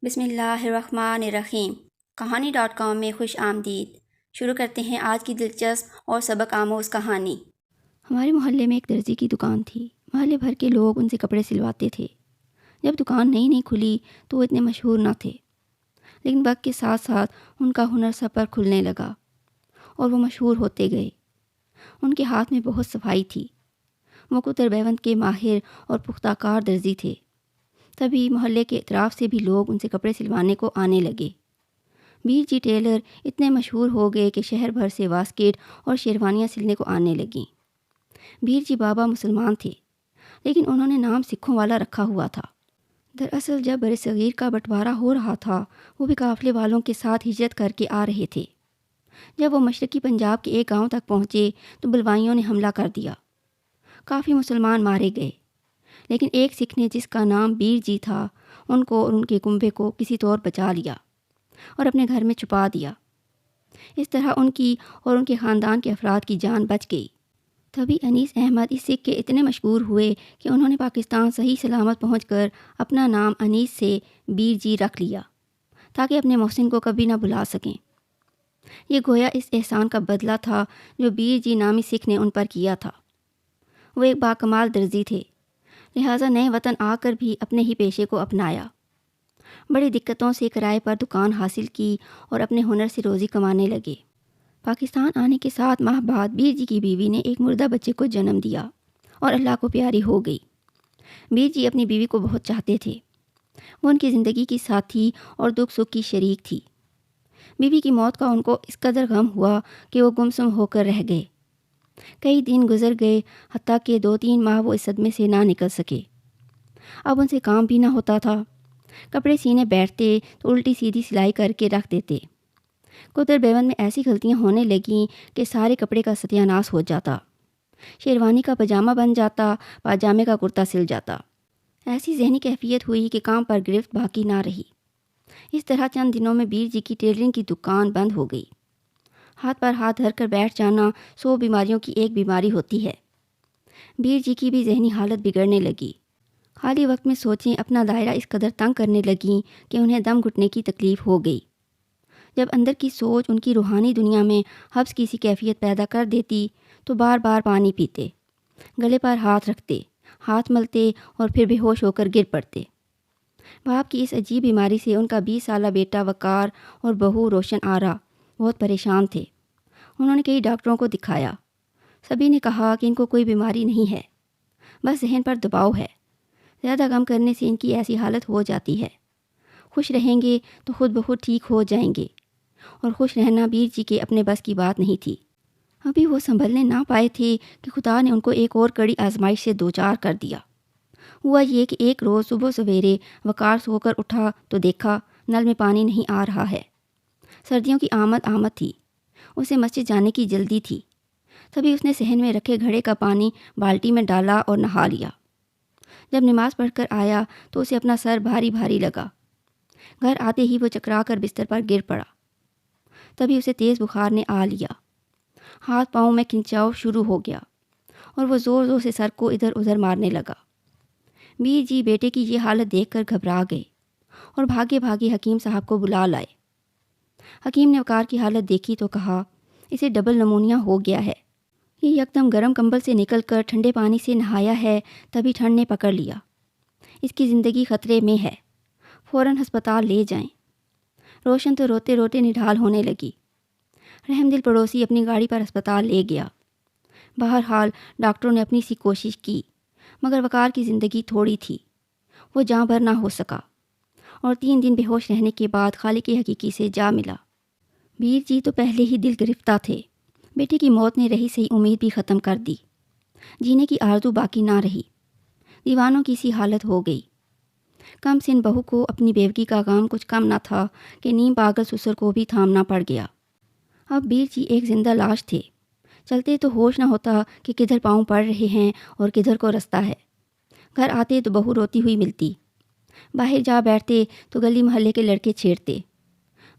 بسم اللہ الرحمن الرحیم۔ کہانی.com میں خوش آمدید۔ شروع کرتے ہیں آج کی دلچسپ اور سبق آموز کہانی۔ ہمارے محلے میں ایک درزی کی دکان تھی۔ محلے بھر کے لوگ ان سے کپڑے سلواتے تھے۔ جب دکان نئی کھلی تو وہ اتنے مشہور نہ تھے، لیکن وقت کے ساتھ ساتھ ان کا ہنر سب پر کھلنے لگا اور وہ مشہور ہوتے گئے۔ ان کے ہاتھ میں بہت صفائی تھی۔ وہ قطر بیوند کے ماہر اور پختہ کار درزی تھے۔ تبھی محلے کے اطراف سے بھی لوگ ان سے کپڑے سلوانے کو آنے لگے۔ بیر جی ٹیلر اتنے مشہور ہو گئے کہ شہر بھر سے واسکٹ اور شیروانیاں سلنے کو آنے لگیں۔ بیر جی بابا مسلمان تھے، لیکن انہوں نے نام سکھوں والا رکھا ہوا تھا۔ دراصل جب برصغیر کا بٹوارہ ہو رہا تھا، وہ بھی قافلے والوں کے ساتھ ہجرت کر کے آ رہے تھے۔ جب وہ مشرقی پنجاب کے ایک گاؤں تک پہنچے تو بلوائیوں نے حملہ کر دیا۔ کافی مسلمان مارے گئے، لیکن ایک سکھ نے جس کا نام بیر جی تھا، ان کو اور ان کے کنبے کو کسی طور بچا لیا اور اپنے گھر میں چھپا دیا۔ اس طرح ان کی اور ان کے خاندان کے افراد کی جان بچ گئی۔ تبھی انیس احمد اس سکھ کے اتنے مشہور ہوئے کہ انہوں نے پاکستان صحیح سلامت پہنچ کر اپنا نام انیس سے بیر جی رکھ لیا، تاکہ اپنے محسن کو کبھی نہ بھلا سکیں۔ یہ گویا اس احسان کا بدلہ تھا جو بیر جی نامی سکھ نے ان پر کیا تھا۔ وہ ایک باکمال درزی تھے، لہٰذا نئے وطن آ کر بھی اپنے ہی پیشے کو اپنایا۔ بڑی دقتوں سے کرائے پر دکان حاصل کی اور اپنے ہنر سے روزی کمانے لگے۔ پاکستان آنے کے 7 ماہ بعد بیر جی کی بیوی نے ایک مردہ بچے کو جنم دیا اور اللہ کو پیاری ہو گئی۔ بیر جی اپنی بیوی کو بہت چاہتے تھے۔ وہ ان کی زندگی کی ساتھی اور دکھ سکھ کی شریک تھی۔ بیوی کی موت کا ان کو اس قدر غم ہوا کہ وہ گمسم ہو کر رہ گئے۔ کئی دن گزر گئے، حتیٰ کہ 2-3 ماہ وہ اس صدمے سے نہ نکل سکے۔ اب ان سے کام بھی نہ ہوتا تھا۔ کپڑے سینے بیٹھتے تو الٹی سیدھی سلائی کر کے رکھ دیتے۔ قطر بیوند میں ایسی غلطیاں ہونے لگیں کہ سارے کپڑے کا ستیہ ناش ہو جاتا۔ شیروانی کا پاجامہ بن جاتا، پاجامے کا کرتا سل جاتا۔ ایسی ذہنی کیفیت ہوئی کہ کام پر گرفت باقی نہ رہی۔ اس طرح چند دنوں میں بیر جی کی ٹیلرنگ کی دکان بند ہو گئی۔ ہاتھ پر ہاتھ دھر کر بیٹھ جانا 100 بیماریوں کی ایک بیماری ہوتی ہے۔ بیر جی کی بھی ذہنی حالت بگڑنے لگی۔ خالی وقت میں سوچیں اپنا دائرہ اس قدر تنگ کرنے لگیں کہ انہیں دم گھٹنے کی تکلیف ہو گئی۔ جب اندر کی سوچ ان کی روحانی دنیا میں حبس کی سی کیفیت پیدا کر دیتی تو بار بار پانی پیتے، گلے پر ہاتھ رکھتے، ہاتھ ملتے اور پھر بے ہوش ہو کر گر پڑتے۔ باپ کی اس عجیب بیماری سے ان کا 20 سالہ بیٹا وقار اور بہو روشن آرا بہت پریشان تھے۔ انہوں نے کئی ڈاکٹروں کو دکھایا۔ سبھی نے کہا کہ ان کو کوئی بیماری نہیں ہے، بس ذہن پر دباؤ ہے۔ زیادہ غم کرنے سے ان کی ایسی حالت ہو جاتی ہے۔ خوش رہیں گے تو خود بخود ٹھیک ہو جائیں گے، اور خوش رہنا بیر جی کے اپنے بس کی بات نہیں تھی۔ ابھی وہ سنبھلنے نہ پائے تھے کہ خدا نے ان کو ایک اور کڑی آزمائش سے دوچار کر دیا۔ ہوا یہ کہ ایک روز صبح سویرے وقار سو کر اٹھا تو دیکھا نل میں پانی نہیں آ رہا ہے۔ سردیوں کی آمد تھی، اسے مسجد جانے کی جلدی تھی۔ تبھی اس نے صحن میں رکھے گھڑے کا پانی بالٹی میں ڈالا اور نہا لیا۔ جب نماز پڑھ کر آیا تو اسے اپنا سر بھاری بھاری لگا۔ گھر آتے ہی وہ چکرا کر بستر پر گر پڑا۔ تبھی اسے تیز بخار نے آ لیا۔ ہاتھ پاؤں میں کھنچاؤ شروع ہو گیا اور وہ زور زور سے سر کو ادھر ادھر مارنے لگا۔ بیر جی بیٹے کی یہ حالت دیکھ کر گھبرا گئے اور بھاگے بھاگے حکیم صاحب کو بلا لائے۔ حکیم نے وقار کی حالت دیکھی تو کہا، اسے ڈبل نمونیا ہو گیا ہے۔ یہ یکدم گرم کمبل سے نکل کر ٹھنڈے پانی سے نہایا ہے، تبھی ٹھنڈ نے پکڑ لیا۔ اس کی زندگی خطرے میں ہے، فوراً ہسپتال لے جائیں۔ روشن تو روتے روتے نڈھال ہونے لگی۔ رحم دل پڑوسی اپنی گاڑی پر ہسپتال لے گیا۔ بہرحال ڈاکٹروں نے اپنی سی کوشش کی، مگر وقار کی زندگی تھوڑی تھی۔ وہ جاں بھر نہ ہو سکا اور 3 دن بے ہوش رہنے کے بعد خالق حقیقی سے جا ملا۔ بیر جی تو پہلے ہی دل گرفتہ تھے۔ بیٹے کی موت نے رہی صحیح امید بھی ختم کر دی۔ جینے کی آرزو باقی نہ رہی۔ دیوانوں کی سی حالت ہو گئی۔ کم سن بہو کو اپنی بیوگی کا غم کچھ کم نہ تھا کہ نیم پاگل سسر کو بھی تھامنا پڑ گیا۔ اب بیر جی ایک زندہ لاش تھے۔ چلتے تو ہوش نہ ہوتا کہ کدھر پاؤں پڑ رہے ہیں اور کدھر کو رستہ ہے۔ گھر آتے تو بہو روتی ہوئی ملتی۔ باہر جا بیٹھتے تو گلی محلے کے لڑکے چھیڑتے۔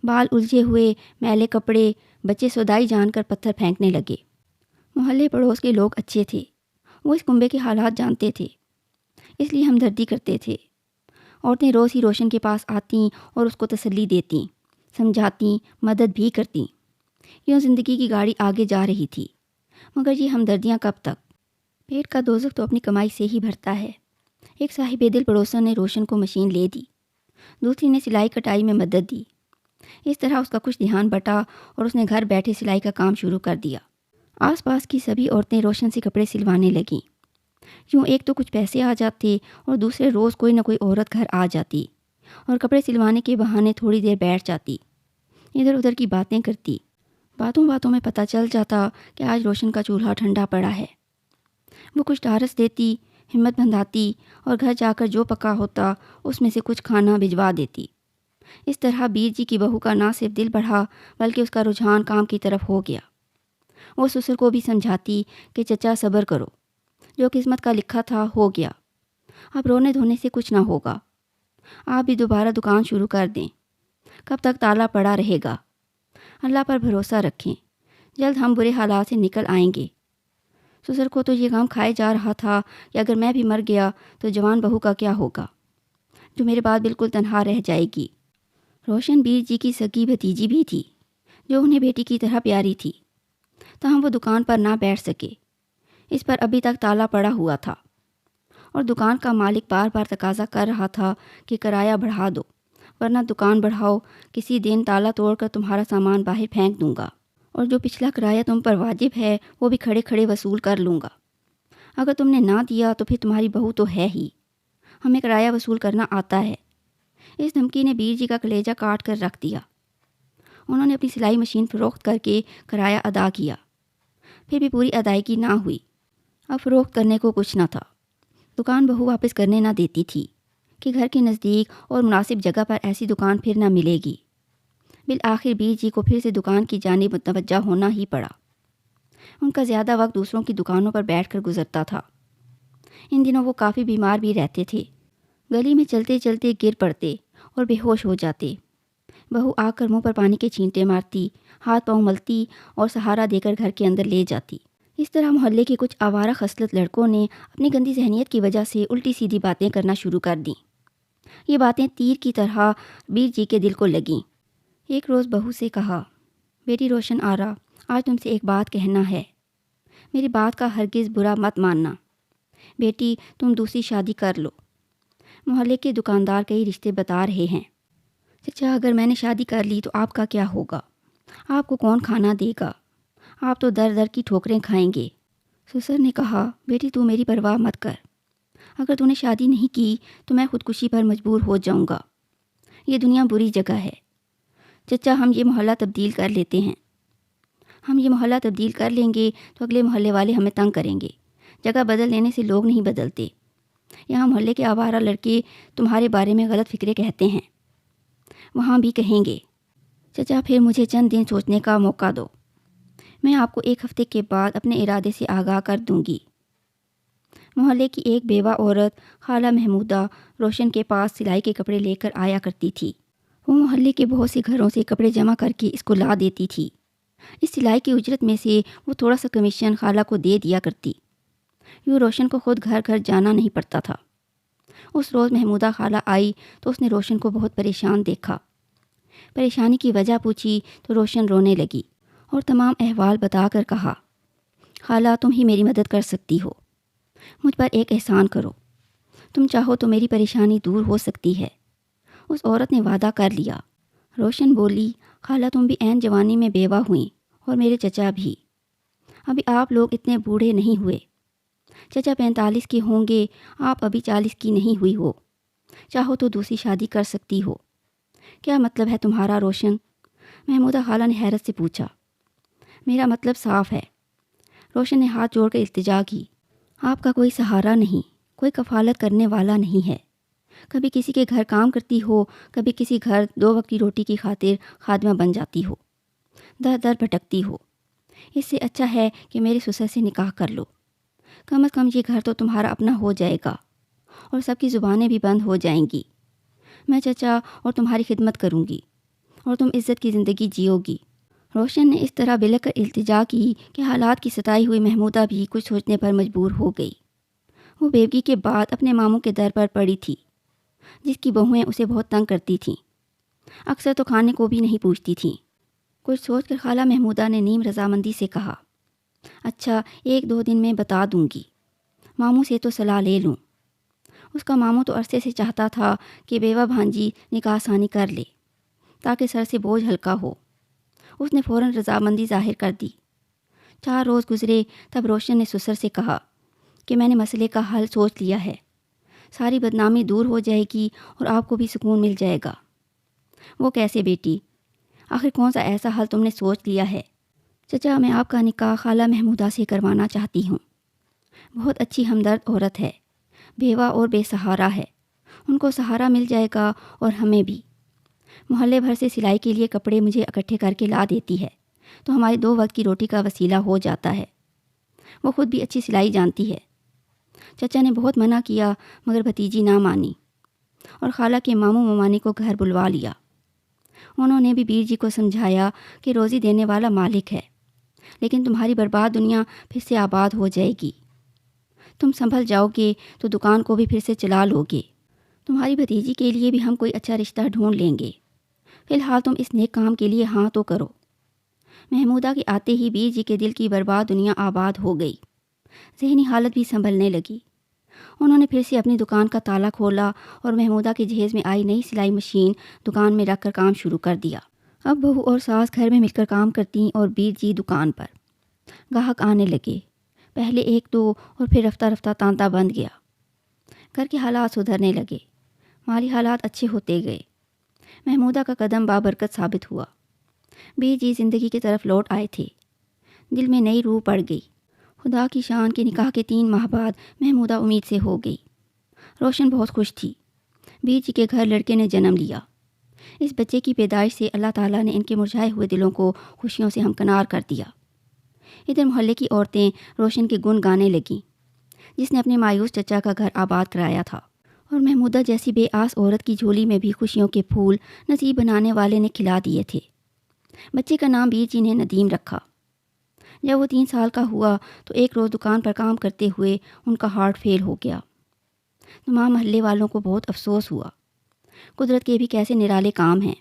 بال الجھے ہوئے، میلے کپڑے، بچے سودائی جان کر پتھر پھینکنے لگے۔ محلے پڑوس کے لوگ اچھے تھے۔ وہ اس کنبے کے حالات جانتے تھے، اس لیے ہمدردی کرتے تھے۔ عورتیں روز ہی روشن کے پاس آتیں اور اس کو تسلی دیتیں، سمجھاتیں، مدد بھی کرتیں۔ یوں زندگی کی گاڑی آگے جا رہی تھی، مگر یہ ہمدردیاں کب تک؟ پیٹ کا دوزخ تو اپنی کمائی سے ہی بھرتا ہے۔ ایک صاحب دل پڑوسن نے روشن کو مشین لے دی، دوسری نے سلائی کٹائی میں مدد دی۔ اس طرح اس کا کچھ دھیان بٹا اور اس نے گھر بیٹھے سلائی کا کام شروع کر دیا۔ آس پاس کی سبھی عورتیں روشن سے کپڑے سلوانے لگیں۔ یوں ایک تو کچھ پیسے آ جاتے اور دوسرے روز کوئی نہ کوئی عورت گھر آ جاتی اور کپڑے سلوانے کے بہانے تھوڑی دیر بیٹھ جاتی، ادھر ادھر کی باتیں کرتی۔ باتوں باتوں میں پتہ چل جاتا کہ آج روشن کا چولہا ٹھنڈا پڑا ہے۔ وہ کچھ ڈھارس دیتی، ہمت بندھاتی اور گھر جا کر جو پکا ہوتا اس میں سے کچھ کھانا بھجوا دیتی۔ اس طرح بیر جی کی بہو کا نہ صرف دل بڑھا بلکہ اس کا رجحان کام کی طرف ہو گیا۔ وہ سسر کو بھی سمجھاتی کہ چچا صبر کرو، جو قسمت کا لکھا تھا ہو گیا، اب رونے دھونے سے کچھ نہ ہوگا، آپ بھی دوبارہ دکان شروع کر دیں، کب تک تالا پڑا رہے گا، اللہ پر بھروسہ رکھیں، جلد ہم برے حالات سے نکل آئیں گے۔ سسر کو تو یہ غم کھائے جا رہا تھا کہ اگر میں بھی مر گیا تو جوان بہو کا کیا ہوگا، جو میرے بعد بالکل تنہا رہ جائے گی۔ روشن بیر جی کی سگی بھتیجی بھی تھی جو انہیں بیٹی کی طرح پیاری تھی، تاہم وہ دکان پر نہ بیٹھ سکے، اس پر ابھی تک تالا پڑا ہوا تھا اور دکان کا مالک بار بار تقاضا کر رہا تھا کہ کرایہ بڑھا دو ورنہ دکان بڑھاؤ، کسی دن تالا توڑ کر تمہارا سامان باہر پھینک دوں گا اور جو پچھلا کرایہ تم پر واجب ہے وہ بھی کھڑے کھڑے وصول کر لوں گا، اگر تم نے نہ دیا تو پھر تمہاری بہو تو ہے ہی، ہمیں کرایہ وصول کرنا آتا ہے۔ اس دھمکی نے بیر جی کا کلیجہ کاٹ کر رکھ دیا۔ انہوں نے اپنی سلائی مشین فروخت کر کے کرایہ ادا کیا، پھر بھی پوری ادائیگی نہ ہوئی۔ اب فروخت کرنے کو کچھ نہ تھا، دکان بہو واپس کرنے نہ دیتی تھی کہ گھر کے نزدیک اور مناسب جگہ پر ایسی دکان پھر نہ ملے گی۔ بالآخر بیر جی کو پھر سے دکان کی جانب متوجہ ہونا ہی پڑا۔ ان کا زیادہ وقت دوسروں کی دکانوں پر بیٹھ کر گزرتا تھا۔ ان دنوں وہ کافی بیمار بھی رہتے تھے، گلی میں چلتے چلتے گر پڑتے اور بے ہوش ہو جاتے۔ بہو آ کر منہ پر پانی کے چھینٹے مارتی، ہاتھ پاؤں ملتی اور سہارا دے کر گھر کے اندر لے جاتی۔ اس طرح محلے کے کچھ آوارہ خصلت لڑکوں نے اپنی گندی ذہنیت کی وجہ سے الٹی سیدھی باتیں کرنا شروع کر دیں۔ یہ باتیں تیر کی طرح بیر جی کے دل کو لگیں۔ ایک روز بہو سے کہا، بیٹی روشن آرا، آج تم سے ایک بات کہنا ہے، میری بات کا ہرگز برا مت ماننا۔ بیٹی تم دوسری شادی کر لو، محلے کے دکاندار کئی رشتے بتا رہے ہیں۔ چچا اگر میں نے شادی کر لی تو آپ کا کیا ہوگا؟ آپ کو کون کھانا دے گا؟ آپ تو در در کی ٹھوکریں کھائیں گے۔ سسر نے کہا، بیٹی تو میری پرواہ مت کر، اگر تو نے شادی نہیں کی تو میں خودکشی پر مجبور ہو جاؤں گا۔ یہ دنیا بری جگہ ہے، چچا ہم یہ محلہ تبدیل کر لیتے ہیں۔ ہم یہ محلہ تبدیل کر لیں گے تو اگلے محلے والے ہمیں تنگ کریں گے، جگہ بدل لینے سے لوگ نہیں بدلتے، یہاں محلے کے آوارہ لڑکے تمہارے بارے میں غلط فکرے کہتے ہیں، وہاں بھی کہیں گے۔ چچا پھر مجھے چند دن سوچنے کا موقع دو، میں آپ کو ایک ہفتے کے بعد اپنے ارادے سے آگاہ کر دوں گی۔ محلے کی ایک بیوہ عورت خالہ محمودہ روشن کے پاس سلائی کے کپڑے لے کر آیا کرتی تھی۔ وہ محلے کے بہت سے گھروں سے کپڑے جمع کر کے اس کو لا دیتی تھی۔ اس سلائی کی اجرت میں سے وہ تھوڑا سا کمیشن خالہ کو دے دیا کرتی، یوں روشن کو خود گھر گھر جانا نہیں پڑتا تھا۔ اس روز محمودہ خالہ آئی تو اس نے روشن کو بہت پریشان دیکھا۔ پریشانی کی وجہ پوچھی تو روشن رونے لگی اور تمام احوال بتا کر کہا، خالہ تم ہی میری مدد کر سکتی ہو، مجھ پر ایک احسان کرو، تم چاہو تو میری پریشانی دور ہو سکتی ہے۔ اس عورت نے وعدہ کر لیا۔ روشن بولی، خالہ تم بھی عین جوانی میں بیوہ ہوئیں اور میرے چچا بھی، ابھی آپ لوگ اتنے بوڑھے نہیں ہوئے، چچا 45 کے ہوں گے، آپ ابھی 40 کی نہیں ہوئی ہو، چاہو تو دوسری شادی کر سکتی ہو۔ کیا مطلب ہے تمہارا روشن؟ محمودہ خالہ نے حیرت سے پوچھا۔ میرا مطلب صاف ہے، روشن نے ہاتھ جوڑ کر التجا کی، آپ کا کوئی سہارا نہیں، کوئی کفالت کرنے والا نہیں ہے، کبھی کسی کے گھر کام کرتی ہو، کبھی کسی گھر 2 وقت کی روٹی کی خاطر خادمہ بن جاتی ہو، در در بھٹکتی ہو۔ اس سے اچھا ہے کہ میرے سسر سے نکاح کر لو، کم از کم یہ گھر تو تمہارا اپنا ہو جائے گا اور سب کی زبانیں بھی بند ہو جائیں گی، میں چچا اور تمہاری خدمت کروں گی اور تم عزت کی زندگی جیو گی۔ روشن نے اس طرح بلک کر التجا کی کہ حالات کی ستائی ہوئی محمودہ بھی کچھ سوچنے پر مجبور ہو گئی۔ وہ بیوگی کے بعد اپنے ماموں کے در پر پڑی تھی، جس کی بہویں اسے بہت تنگ کرتی تھیں، اکثر تو کھانے کو بھی نہیں پوچھتی تھیں۔ کچھ سوچ کر خالہ محمودہ نے نیم رضامندی سے کہا، اچھا 1-2 دن میں بتا دوں گی، ماموں سے تو صلاح لے لوں۔ اس کا ماموں تو عرصے سے چاہتا تھا کہ بیوہ بھانجی نکاح ثانی کر لے تاکہ سر سے بوجھ ہلکا ہو۔ اس نے فوراً رضامندی ظاہر کر دی۔ 4 روز گزرے تب روشن نے سسر سے کہا کہ میں نے مسئلے کا حل سوچ لیا ہے، ساری بدنامی دور ہو جائے گی اور آپ کو بھی سکون مل جائے گا۔ وہ کیسے بیٹی؟ آخر کون سا ایسا حل تم نے سوچ لیا ہے؟ چچا، میں آپ کا نکاح خالہ محمودہ سے کروانا چاہتی ہوں۔ بہت اچھی ہمدرد عورت ہے، بیوہ اور بے سہارا ہے، ان کو سہارا مل جائے گا اور ہمیں بھی۔ محلے بھر سے سلائی کے لیے کپڑے مجھے اکٹھے کر کے لا دیتی ہے تو ہماری 2 وقت کی روٹی کا وسیلہ ہو جاتا ہے۔ وہ خود بھی اچھی سلائی جانتی ہے۔ چچا نے بہت منع کیا مگر بھتیجی نہ مانی اور خالہ کے ماموں ممانی کو گھر بلوا لیا۔ انہوں نے بھی بیر جی کو سمجھایا کہ روزی دینے والا مالک ہے، لیکن تمہاری برباد دنیا پھر سے آباد ہو جائے گی۔ تم سنبھل جاؤ گے تو دکان کو بھی پھر سے چلا لو گے۔ تمہاری بھتیجی کے لیے بھی ہم کوئی اچھا رشتہ ڈھونڈ لیں گے۔ فی الحال تم اس نیک کام کے لیے ہاں تو کرو۔ محمودہ کے آتے ہی بیر جی کے دل کی برباد دنیا آباد ہو گئی، ذہنی حالت بھی سنبھلنے لگی۔ انہوں نے پھر سے اپنی دکان کا تالا کھولا اور محمودہ کے جہیز میں آئی نئی سلائی مشین دکان میں رکھ کر کام شروع کر دیا۔ اب بہو اور ساس گھر میں مل کر کام کرتیں اور بیر جی دکان پر۔ گاہک آنے لگے، پہلے 1-2 اور پھر رفتہ رفتہ تانتا بند گیا۔ گھر کے حالات سدھرنے لگے، مالی حالات اچھے ہوتے گئے۔ محمودہ کا قدم بابرکت ثابت ہوا۔ بیر جی زندگی کی طرف لوٹ آئے تھے، دل میں نئی روح پڑ گئی۔ خدا کی شان کے نکاح کے 3 ماہ بعد محمودہ امید سے ہو گئی۔ روشن بہت خوش تھی، بیر جی کے گھر لڑکے نے جنم لیا۔ اس بچے کی پیدائش سے اللہ تعالیٰ نے ان کے مرجھائے ہوئے دلوں کو خوشیوں سے ہمکنار کر دیا۔ ادھر محلے کی عورتیں روشن کے گن گانے لگیں، جس نے اپنے مایوس چچا کا گھر آباد کرایا تھا، اور محمودہ جیسی بے آس عورت کی جھولی میں بھی خوشیوں کے پھول نصیب بنانے والے نے کھلا دیے تھے۔ بچے کا نام بیر جی نے ندیم رکھا۔ جب وہ 3 سال کا ہوا تو ایک روز دکان پر کام کرتے ہوئے ان کا ہارٹ فیل ہو گیا۔ تمام محلے والوں کو بہت افسوس ہوا۔ قدرت کے بھی کیسے نرالے کام ہیں۔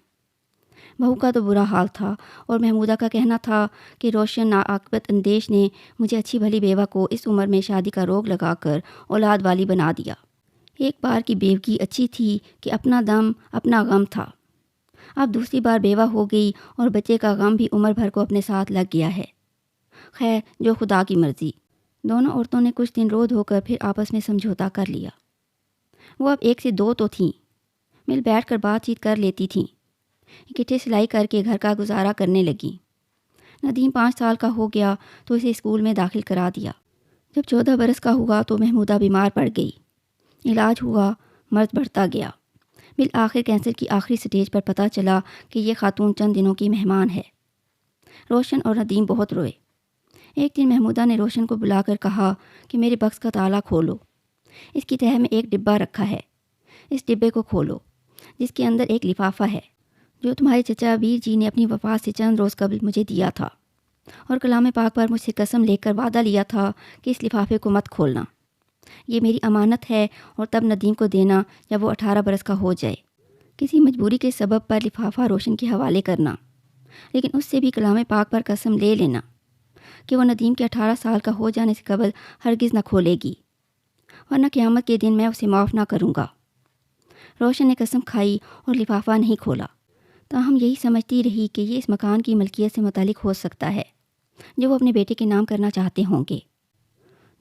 بہو کا تو برا حال تھا اور محمودہ کا کہنا تھا کہ روشن ناعاقبت اندیش نے مجھے اچھی بھلی بیوہ کو اس عمر میں شادی کا روگ لگا کر اولاد والی بنا دیا۔ ایک بار کی بیوگی اچھی تھی کہ اپنا دم اپنا غم تھا، اب دوسری بار بیوہ ہو گئی اور بچے کا غم بھی عمر بھر کو اپنے ساتھ لگ گیا ہے۔ خیر، جو خدا کی مرضی۔ دونوں عورتوں نے کچھ دن رو دھو کر پھر آپس میں سمجھوتا کر لیا۔ وہ اب 1 سے 2 تو تھیں، مل بیٹھ کر بات چیت کر لیتی تھیں، اکٹھے سلائی کر کے گھر کا گزارا کرنے لگیں۔ ندیم 5 سال کا ہو گیا تو اسے اسکول میں داخل کرا دیا۔ جب 14 برس کا ہوا تو محمودہ بیمار پڑ گئی۔ علاج ہوا، مرض بڑھتا گیا۔ بالآخر کینسر کی آخری سٹیج پر پتہ چلا کہ یہ خاتون چند دنوں کی مہمان ہے۔ روشن اور ندیم بہت روئے۔ ایک دن محمودہ نے روشن کو بلا کر کہا کہ میرے بکس کا تالا کھولو، اس کی تہہ میں ایک ڈبہ رکھا ہے، اس ڈبے کو کھولو، جس کے اندر ایک لفافہ ہے جو تمہارے چچا بیر جی نے اپنی وفات سے چند روز قبل مجھے دیا تھا، اور کلام پاک پر مجھ سے قسم لے کر وعدہ لیا تھا کہ اس لفافے کو مت کھولنا۔ یہ میری امانت ہے اور تب ندیم کو دینا جب وہ 18 برس کا ہو جائے۔ کسی مجبوری کے سبب پر لفافہ روشن کے حوالے کرنا، لیکن اس سے بھی کلام پاک پر قسم لے لینا کہ وہ ندیم کے 18 سال کا ہو جانے سے قبل ہرگز نہ کھولے گی، ورنہ قیامت کے دن میں اسے معاف نہ کروں گا۔ روشن نے قسم کھائی اور لفافہ نہیں کھولا، تاہم یہی سمجھتی رہی کہ یہ اس مکان کی ملکیت سے متعلق ہو سکتا ہے جو وہ اپنے بیٹے کے نام کرنا چاہتے ہوں گے۔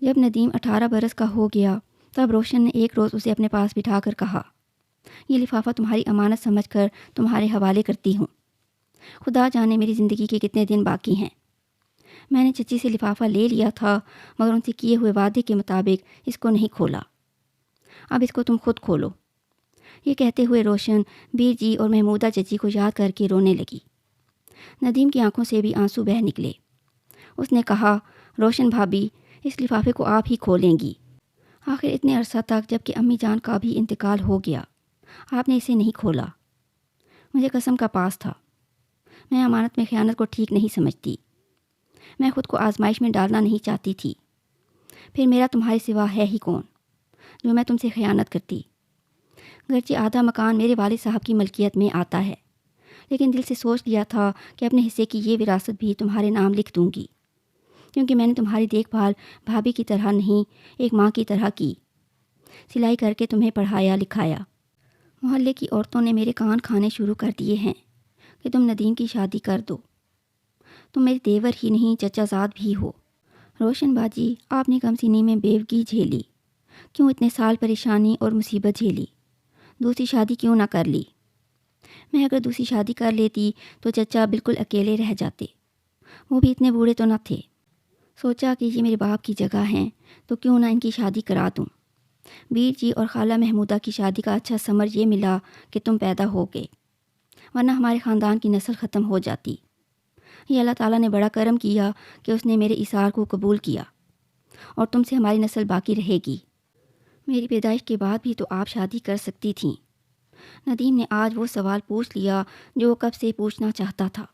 جب ندیم 18 برس کا ہو گیا تب روشن نے ایک روز اسے اپنے پاس بٹھا کر کہا، یہ لفافہ تمہاری امانت سمجھ کر تمہارے حوالے کرتی ہوں۔ خدا جانے میری زندگی کے کتنے دن باقی ہیں۔ میں نے چچی سے لفافہ لے لیا تھا مگر ان سے کیے ہوئے وعدے کے مطابق اس کو نہیں کھولا، اب اس کو تم خود کھولو۔ یہ کہتے ہوئے روشن بیر جی اور محمودہ چچی کو یاد کر کے رونے لگی۔ ندیم کی آنکھوں سے بھی آنسو بہہ نکلے۔ اس نے کہا، روشن بھابی، اس لفافے کو آپ ہی کھولیں گی۔ آخر اتنے عرصہ تک جب کہ امی جان کا بھی انتقال ہو گیا آپ نے اسے نہیں کھولا۔ مجھے قسم کا پاس تھا، میں امانت میں خیانت کو ٹھیک نہیں سمجھتی، میں خود کو آزمائش میں ڈالنا نہیں چاہتی تھی، پھر میرا تمہارے سوا ہے ہی کون جو میں تم سے خیانت کرتی۔ گرچہ آدھا مکان میرے والد صاحب کی ملکیت میں آتا ہے، لیکن دل سے سوچ لیا تھا کہ اپنے حصے کی یہ وراثت بھی تمہارے نام لکھ دوں گی، کیونکہ میں نے تمہاری دیکھ بھال بھابھی کی طرح نہیں، ایک ماں کی طرح کی، سلائی کر کے تمہیں پڑھایا لکھایا۔ محلے کی عورتوں نے میرے کان کھانے شروع کر دیے ہیں کہ تم ندیم کی شادی کر دو، تم میرے دیور ہی نہیں چچا زاد بھی ہو۔ روشن باجی، آپ نے کم سنی میں بیوگی جھیلی، کیوں اتنے سال پریشانی اور مصیبت جھیلی؟ دوسری شادی کیوں نہ کر لی؟ میں اگر دوسری شادی کر لیتی تو چچا بالکل اکیلے رہ جاتے، وہ بھی اتنے بوڑھے تو نہ تھے۔ سوچا کہ یہ میرے باپ کی جگہ ہیں تو کیوں نہ ان کی شادی کرا دوں۔ بیر جی اور خالہ محمودہ کی شادی کا اچھا ثمر یہ ملا کہ تم پیدا ہو گئے، ورنہ ہمارے خاندان کی نسل ختم ہو جاتی۔ یہ اللہ تعالیٰ نے بڑا کرم کیا کہ اس نے میرے ایثار کو قبول کیا، اور تم سے ہماری نسل باقی رہے گی۔ میری پیدائش کے بعد بھی تو آپ شادی کر سکتی تھیں۔ ندیم نے آج وہ سوال پوچھ لیا جو وہ کب سے پوچھنا چاہتا تھا،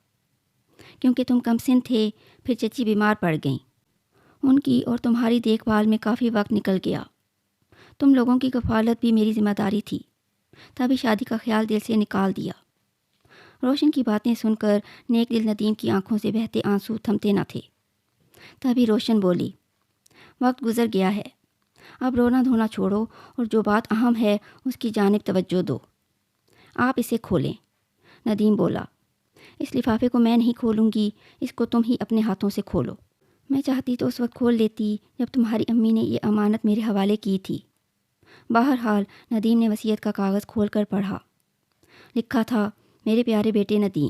کیونکہ تم کم سن تھے، پھر چچی بیمار پڑ گئیں، ان کی اور تمہاری دیکھ بھال میں کافی وقت نکل گیا۔ تم لوگوں کی کفالت بھی میری ذمہ داری تھی، تبھی شادی کا خیال دل سے نکال دیا۔ روشن کی باتیں سن کر نیک دل ندیم کی آنکھوں سے بہتے آنسو تھمتے نہ تھے۔ تبھی روشن بولی، وقت گزر گیا ہے، اب رونا دھونا چھوڑو اور جو بات اہم ہے اس کی جانب توجہ دو۔ آپ اسے کھولیں۔ ندیم بولا، اس لفافے کو میں نہیں کھولوں گی، اس کو تم ہی اپنے ہاتھوں سے کھولو۔ میں چاہتی تو اس وقت کھول لیتی جب تمہاری امی نے یہ امانت میرے حوالے کی تھی۔ بہرحال ندیم نے وصیت کا کاغذ کھول کر پڑھا۔ لکھا تھا، میرے پیارے بیٹے ندیم،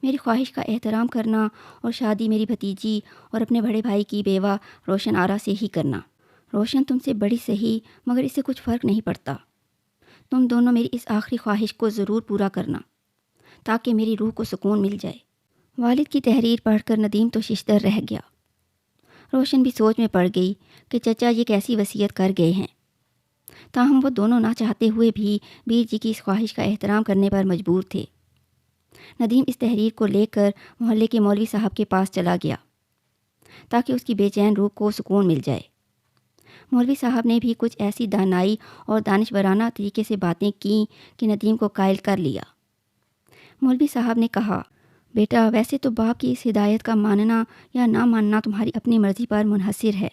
میری خواہش کا احترام کرنا اور شادی میری بھتیجی اور اپنے بڑے بھائی کی بیوہ روشن آرا سے ہی کرنا۔ روشن تم سے بڑی صحیح، مگر اس سے کچھ فرق نہیں پڑتا۔ تم دونوں میری اس آخری خواہش کو ضرور پورا کرنا تاکہ میری روح کو سکون مل جائے۔ والد کی تحریر پڑھ کر ندیم تو ششدر رہ گیا۔ روشن بھی سوچ میں پڑ گئی کہ چچا یہ کیسی وصیت کر گئے ہیں، تاہم وہ دونوں نہ چاہتے ہوئے بھی بیر جی کی اس خواہش کا احترام کرنے پر مجبور تھے۔ ندیم اس تحریر کو لے کر محلے کے مولوی صاحب کے پاس چلا گیا تاکہ اس کی بے چین روح کو سکون مل جائے۔ مولوی صاحب نے بھی کچھ ایسی دانائی اور دانشورانہ طریقے سے باتیں کیں کہ ندیم کو قائل کر لیا۔ مولوی صاحب نے کہا، بیٹا ویسے تو باپ کی اس ہدایت کا ماننا یا نہ ماننا تمہاری اپنی مرضی پر منحصر ہے۔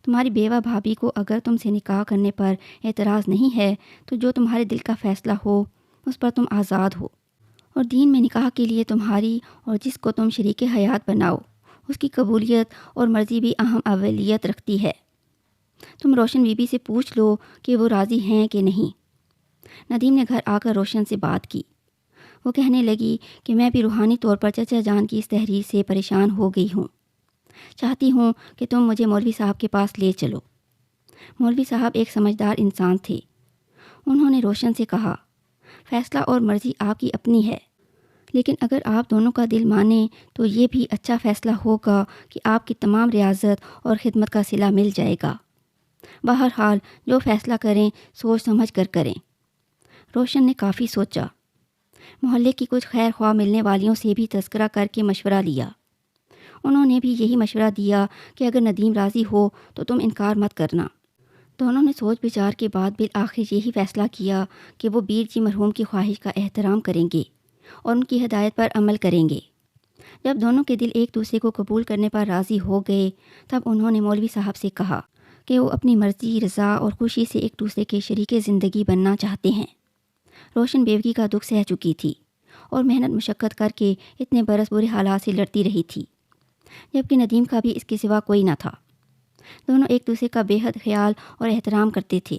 تمہاری بیوہ بھابھی کو اگر تم سے نکاح کرنے پر اعتراض نہیں ہے تو جو تمہارے دل کا فیصلہ ہو اس پر تم آزاد ہو، اور دین میں نکاح کے لیے تمہاری اور جس کو تم شریک حیات بناؤ اس کی قبولیت اور مرضی بھی اہم اولیت رکھتی ہے۔ تم روشن بی بی سے پوچھ لو کہ وہ راضی ہیں کہ نہیں۔ ندیم نے گھر آ کر روشن سے بات کی۔ وہ کہنے لگی کہ میں بھی روحانی طور پر چچا جان کی اس تحریر سے پریشان ہو گئی ہوں، چاہتی ہوں کہ تم مجھے مولوی صاحب کے پاس لے چلو۔ مولوی صاحب ایک سمجھدار انسان تھے۔ انہوں نے روشن سے کہا، فیصلہ اور مرضی آپ کی اپنی ہے، لیکن اگر آپ دونوں کا دل مانے تو یہ بھی اچھا فیصلہ ہوگا کہ آپ کی تمام ریاضت اور خدمت کا صلہ مل جائے گا۔ بہرحال جو فیصلہ کریں سوچ سمجھ کر کریں۔ روشن نے کافی سوچا، محلے کی کچھ خیر خواہ ملنے والیوں سے بھی تذکرہ کر کے مشورہ لیا۔ انہوں نے بھی یہی مشورہ دیا کہ اگر ندیم راضی ہو تو تم انکار مت کرنا۔ دونوں نے سوچ بچار کے بعد بالآخر یہی فیصلہ کیا کہ وہ بیر جی مرحوم کی خواہش کا احترام کریں گے اور ان کی ہدایت پر عمل کریں گے۔ جب دونوں کے دل ایک دوسرے کو قبول کرنے پر راضی ہو گئے تب انہوں نے مولوی صاحب سے کہا کہ وہ اپنی مرضی، رضا اور خوشی سے ایک دوسرے کے شریک زندگی بننا چاہتے ہیں۔ روشن بیوگی کا دکھ سہ چکی تھی اور محنت مشقت کر کے اتنے برس برے حالات سے لڑتی رہی تھی، جبکہ ندیم کا بھی اس کے سوا کوئی نہ تھا۔ دونوں ایک دوسرے کا بے حد خیال اور احترام کرتے تھے۔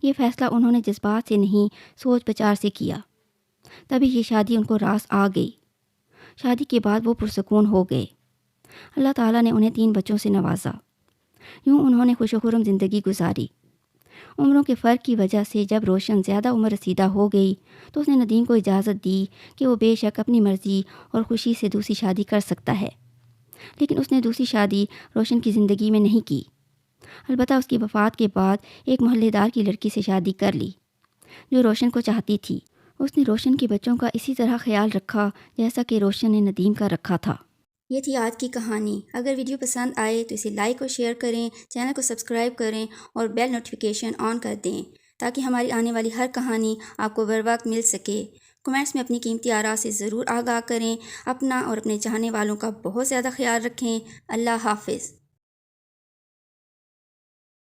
یہ فیصلہ انہوں نے جذبات سے نہیں سوچ بچار سے کیا، تبھی یہ شادی ان کو راس آ گئی۔ شادی کے بعد وہ پرسکون ہو گئے۔ اللہ تعالیٰ نے انہیں 3 بچوں سے نوازا۔ یوں انہوں نے خوش و خرم زندگی گزاری۔ عمروں کے فرق کی وجہ سے جب روشن زیادہ عمر رسیدہ ہو گئی تو اس نے ندیم کو اجازت دی کہ وہ بے شک اپنی مرضی اور خوشی سے دوسری شادی کر سکتا ہے، لیکن اس نے دوسری شادی روشن کی زندگی میں نہیں کی۔ البتہ اس کی وفات کے بعد ایک محلے دار کی لڑکی سے شادی کر لی جو روشن کو چاہتی تھی۔ اس نے روشن کے بچوں کا اسی طرح خیال رکھا جیسا کہ روشن نے ندیم کا رکھا تھا۔ یہ تھی آج کی کہانی۔ اگر ویڈیو پسند آئے تو اسے لائک اور شیئر کریں، چینل کو سبسکرائب کریں اور بیل نوٹیفیکیشن آن کر دیں تاکہ ہماری آنے والی ہر کہانی آپ کو بر وقت مل سکے۔ کمنٹس میں اپنی قیمتی آراء سے ضرور آگاہ کریں۔ اپنا اور اپنے چاہنے والوں کا بہت زیادہ خیال رکھیں۔ اللہ حافظ۔